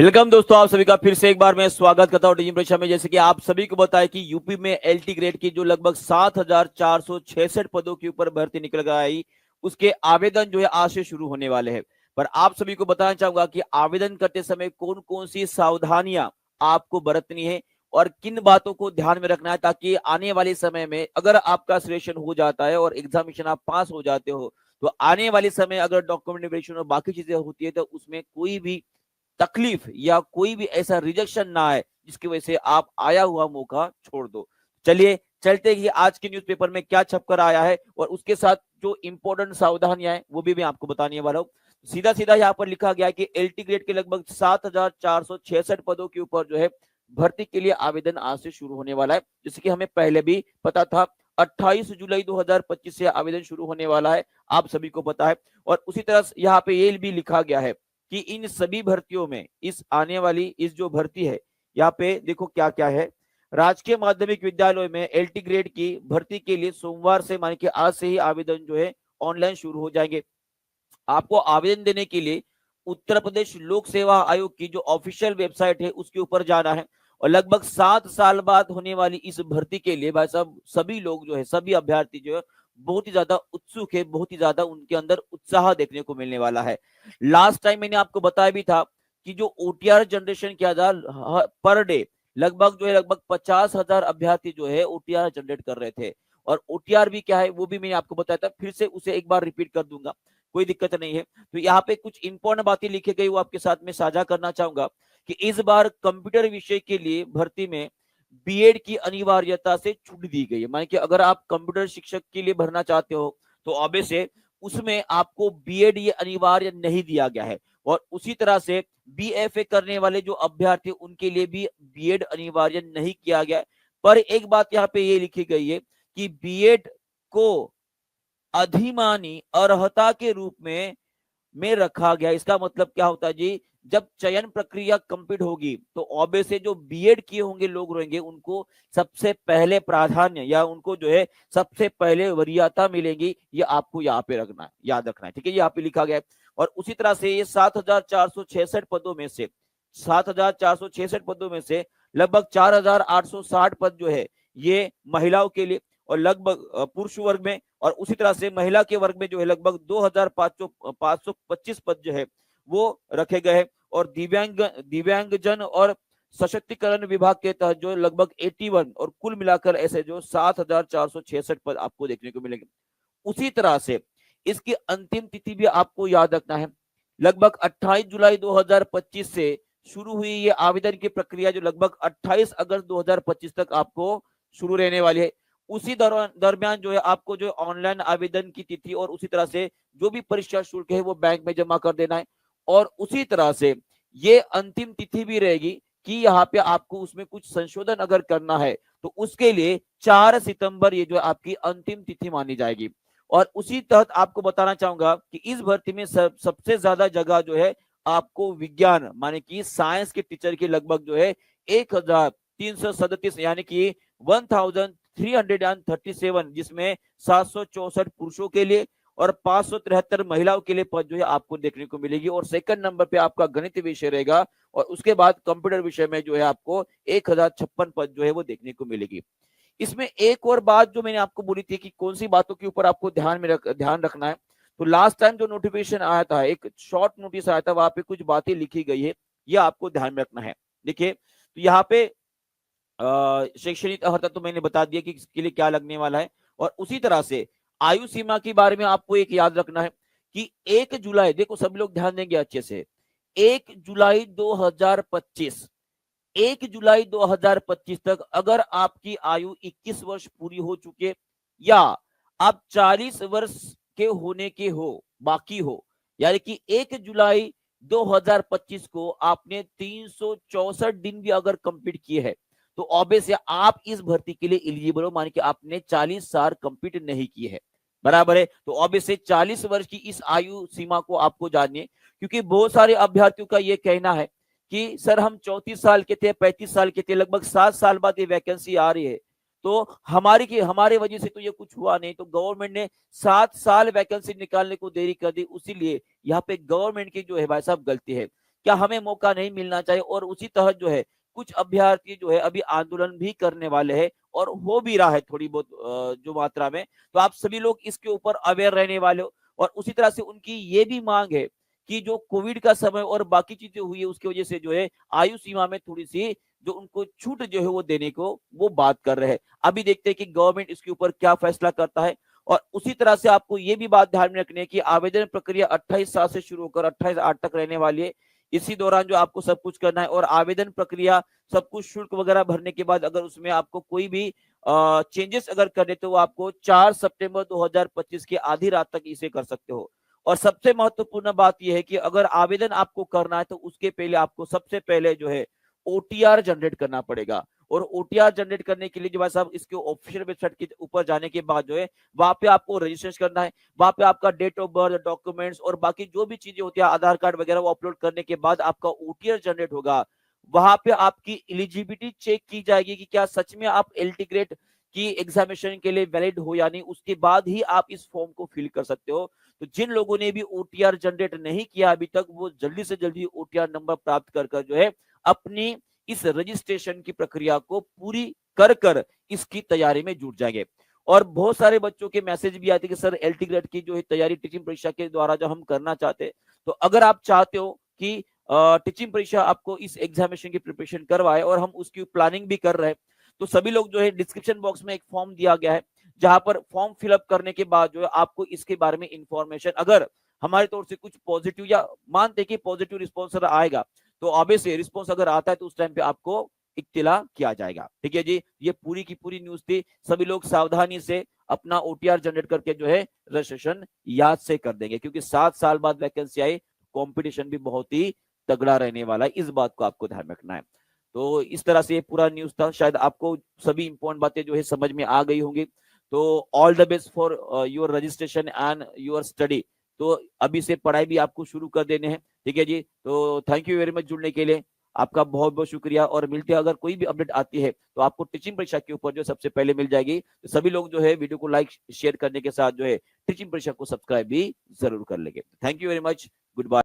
Welcome दोस्तों, आप सभी का फिर से एक बार मैं स्वागत करता हूं टीम परीक्षा में। जैसे कि आप सभी को बताया कि यूपी में एलटी ग्रेड की जो लगभग 7,466 पदों के ऊपर भर्ती निकल कर आई, उसके आवेदन जो है आज से शुरू होने वाले हैं। पर आप सभी को बताना चाहूंगा कि आवेदन करते समय कौन कौन सी सावधानियां आपको बरतनी है और किन बातों को ध्यान में रखना है, ताकि आने वाले समय में अगर आपका सिलेक्शन हो जाता है और एग्जामिनेशन आप पास हो जाते हो, तो आने वाले समय अगर डॉक्यूमेंट वेरिफिकेशन और बाकी चीजें होती है तो उसमें कोई भी तकलीफ या कोई भी ऐसा रिजेक्शन ना आए जिसकी वजह से आप आया हुआ मौका छोड़ दो। चलिए चलते ही आज के न्यूज़पेपर में क्या छपकर आया है और उसके साथ जो इंपॉर्टेंट सावधानियां हैं वो भी मैं आपको बताने वाला हूं। सीधा सीधा यहाँ पर लिखा गया है कि एलटी ग्रेड के लगभग 7,466 पदों के ऊपर जो है भर्ती के लिए आवेदन आज से शुरू होने वाला है। जैसे कि हमें पहले भी पता था 28 जुलाई 2025 से आवेदन शुरू होने वाला है, आप सभी को पता है। और उसी तरह यहाँ पे ये भी लिखा गया है कि इन सभी भर्तियों में इस आने वाली इस जो भर्ती है, यहाँ पे देखो क्या क्या है। राजकीय माध्यमिक विद्यालय में एलटी ग्रेड की भर्ती के लिए सोमवार से माने कि आज से ही आवेदन जो है ऑनलाइन शुरू हो जाएंगे। आपको आवेदन देने के लिए उत्तर प्रदेश लोक सेवा आयोग की जो ऑफिशियल वेबसाइट है उसके ऊपर जाना है। और लगभग 7 साल बाद होने वाली इस भर्ती के लिए भाई साहब सभी लोग जो है, सभी अभ्यर्थी जो है बहुत ही ज्यादा उत्सुक है, बहुत ही ज्यादा उनके अंदर उत्साह देखने को मिलने वाला है। लास्ट टाइम मैंने आपको बताया भी था कि जो ओटीआर जनरेशन किया जा पर डे लगभग जो है लगभग 50,000 अभ्यर्थी जो है ओटीआर जनरेट कर रहे थे। और ओटीआर भी क्या है वो भी मैंने आपको बताया था, फिर से उसे एक बार रिपीट कर दूंगा, कोई दिक्कत नहीं है। तो यहाँ पे कुछ इंपॉर्टेंट बातें लिखी गई वो आपके साथ में साझा करना चाहूंगा कि इस बार कंप्यूटर विषय के लिए भर्ती में बीएड की अनिवार्यता से छूट दी गई है। माने कि अगर आप कंप्यूटर शिक्षक के लिए भरना चाहते हो तो ऑब्वियस उसमें आपको बीएड ये अनिवार्य नहीं दिया गया है। और उसी तरह से बीएफए करने वाले जो अभ्यर्थी उनके लिए भी बीएड अनिवार्य नहीं किया गया है। पर एक बात यहाँ पे ये लिखी गई है कि बीएड को अधिमानी अर्हता के रूप में रखा गया। इसका मतलब क्या होता है जी, जब चयन प्रक्रिया कंप्लीट होगी तो ऑब्वियस जो बीएड किए होंगे लोग रहेंगे उनको सबसे पहले प्राधान्य या उनको जो है सबसे पहले वरीयता मिलेगी। ये आपको यहाँ पे रखना है, याद रखना है, ठीक है। यहाँ पे लिखा गया है। और उसी तरह से ये 7,466 पदों में से 7,466 पदों में से लगभग 4,860 पद जो है ये महिलाओं के लिए और लगभग पुरुष वर्ग में, और उसी तरह से महिला के वर्ग में जो है लगभग 2,525 पद जो है वो रखे गए हैं। और दिव्यांगजन और सशक्तिकरण विभाग के तहत जो लगभग 81 और कुल मिलाकर ऐसे जो 7,466 पद आपको देखने को मिलेंगे। उसी तरह से इसकी अंतिम तिथि भी आपको याद रखना है। लगभग 28 जुलाई 2025 से शुरू हुई ये आवेदन की प्रक्रिया जो लगभग 28 अगस्त 2025 तक आपको शुरू रहने वाली है। उसी दरमियान जो है आपको जो ऑनलाइन आवेदन की तिथि और उसी तरह से जो भी परीक्षा शुल्क है वो बैंक में जमा कर देना है। और उसी तरह से ये अंतिम तिथि भी रहेगी कि यहाँ पे आपको उसमें कुछ संशोधन अगर करना है तो उसके लिए 4 सितंबर ये जो आपकी अंतिम तिथि मानी जाएगी। और उसी तहत आपको बताना चाहूंगा कि इस भर्ती में सबसे ज्यादा जगह जो है आपको विज्ञान माने कि साइंस के टीचर की लगभग जो है 1,337 यानी कि 1,337, जिसमें 764 पुरुषों के लिए और 573 महिलाओं के लिए पद जो है आपको देखने को मिलेगी। और सेकंड नंबर पे आपका गणित विषय रहेगा और उसके बाद कंप्यूटर विषय में जो है आपको 1,056 पद जो है वो देखने को मिलेगी। इसमें एक और बात जो मैंने आपको बोली थी कि कौन सी बातों के ऊपर आपको ध्यान रखना है, तो लास्ट टाइम जो नोटिफिकेशन आया था, एक शॉर्ट नोटिस आया था, वहां पे कुछ बातें लिखी गई है, ये आपको ध्यान में रखना है। देखिए तो यहाँ पे शैक्षणिक अर्हता तो मैंने बता दिया कि इसके लिए क्या लगने वाला है। और उसी तरह से आयु सीमा के बारे में आपको एक याद रखना है कि 1 जुलाई, देखो सब लोग ध्यान देंगे अच्छे से, 1 जुलाई 2025, 1 जुलाई 2025 तक अगर आपकी आयु 21 वर्ष पूरी हो चुके या आप 40 वर्ष के होने के हो बाकी हो, यानी कि 1 जुलाई 2025 को आपने 364 दिन भी अगर कंप्लीट किए हैं तो ऑब्वियस आप इस भर्ती के लिए एलिजिबल हो, माने कि आपने 40 साल कंप्लीट नहीं किए हैं, बराबर है। तो ऑब्वियस 40 वर्ष की इस आयु सीमा को आपको जानिए, क्योंकि बहुत सारे अभ्यर्थियों का यह कहना है कि सर हम 34 साल के थे, 35 साल के थे, लगभग 7 साल बाद ये वैकेंसी आ रही है, तो हमारे वजह से तो ये कुछ हुआ नहीं। तो गवर्नमेंट ने 7 साल वैकेंसी निकालने को देरी कर दी, उसीलिए यहाँ पे गवर्नमेंट की जो है भाई साहब गलती है। क्या हमें मौका नहीं मिलना चाहिए? और उसी तरह जो है कुछ अभ्यर्थी जो है अभी आंदोलन भी करने वाले हैं और हो भी रहा है थोड़ी बहुत जो मात्रा में। तो आप सभी लोग इसके ऊपर अवेयर रहने वाले हो और उसी तरह से उनकी ये भी मांग है कि जो कोविड का समय और बाकी चीजें हुई है उसकी वजह से जो है आयु सीमा में थोड़ी सी जो उनको छूट जो है वो देने को वो बात कर रहे हैं। अभी देखते हैं कि गवर्नमेंट इसके ऊपर क्या फैसला करता है। और उसी तरह से आपको ये भी बात ध्यान में रखनी है कि आवेदन प्रक्रिया 28/7 से शुरू होकर 28/8 तक रहने वाली है। इसी दौरान जो आपको सब कुछ करना है और आवेदन प्रक्रिया सब कुछ शुल्क वगैरह भरने के बाद अगर उसमें आपको कोई भी चेंजेस अगर करने तो वो आपको 4 सितंबर 2025 की आधी रात तक इसे कर सकते हो। और सबसे महत्वपूर्ण बात यह है कि अगर आवेदन आपको करना है तो उसके पहले आपको सबसे पहले जो है ओटीआर जनरेट करना पड़ेगा। और ओटीआर जनरेट करने के लिए जो भाई साहब इसके ऑफिशियल वेबसाइट के ऊपर जाने के बाद जो है वहां पे आपको रजिस्ट्रेशन करना है। वहां पे आपका डेट ऑफ बर्थ, डॉक्यूमेंट्स और बाकी जो भी चीजें होती है आधार कार्ड वगैरह वो अपलोड करने के बाद आपका ओटीआर जनरेट होगा। वहां पे आपकी एलिजिबिलिटी चेक की जाएगी कि क्या सच में आप एलटी ग्रेड की एग्जामिनेशन के लिए वैलिड हो या नहीं, उसके बाद ही आप इस फॉर्म को फिल कर सकते हो। तो जिन लोगों ने भी ओटीआर जनरेट नहीं किया अभी तक वो जल्दी से जल्दी ओटीआर नंबर प्राप्त कर जो है अपनी इस रजिस्ट्रेशन की प्रक्रिया को पूरी कर इसकी तैयारी में जुट जाएंगे। और बहुत सारे बच्चों के मैसेज भी आते कि सर एलटी ग्रेड की जो है तैयारी टीचिंग परीक्षा के द्वारा जो हम करना चाहते हैं, तो अगर आप चाहते हो कि टीचिंग परीक्षा आपको इस एग्जामिनेशन की प्रिपरेशन करवाए और हम उसकी प्लानिंग भी कर रहे हैं, तो सभी लोग जो है डिस्क्रिप्शन बॉक्स में एक फॉर्म दिया गया है जहां पर फॉर्म फिलअप करने के बाद जो है आपको इसके बारे में इंफॉर्मेशन अगर हमारी तरफ से कुछ पॉजिटिव या मानते कि पॉजिटिव रिस्पॉन्स आएगा तो ऑब्वियसली रिस्पॉन्स अगर आता है तो उस टाइम पे आपको इत्तिला किया जाएगा। ठीक है जी, ये पूरी की पूरी न्यूज थी। सभी लोग सावधानी से अपना ओटीआर जनरेट करके जो है रजिस्ट्रेशन याद से कर देंगे क्योंकि 7 साल बाद वैकेंसी आई, कंपटीशन भी बहुत ही तगड़ा रहने वाला है, इस बात को आपको ध्यान रखना है। तो इस तरह से ये पूरा न्यूज था, शायद आपको सभी इंपॉर्टेंट बातें जो है समझ में आ गई होंगी। तो all the best for your registration and your study. तो अभी से पढ़ाई भी आपको शुरू कर देने हैं। ठीक है जी, तो थैंक यू वेरी मच जुड़ने के लिए, आपका बहुत बहुत शुक्रिया। और मिलते हैं, अगर कोई भी अपडेट आती है तो आपको टीचिंग परीक्षा के ऊपर जो सबसे पहले मिल जाएगी। तो सभी लोग जो है वीडियो को लाइक शेयर करने के साथ जो है टीचिंग परीक्षा को सब्सक्राइब भी जरूर कर लेंगे। Thank you very much, good bye.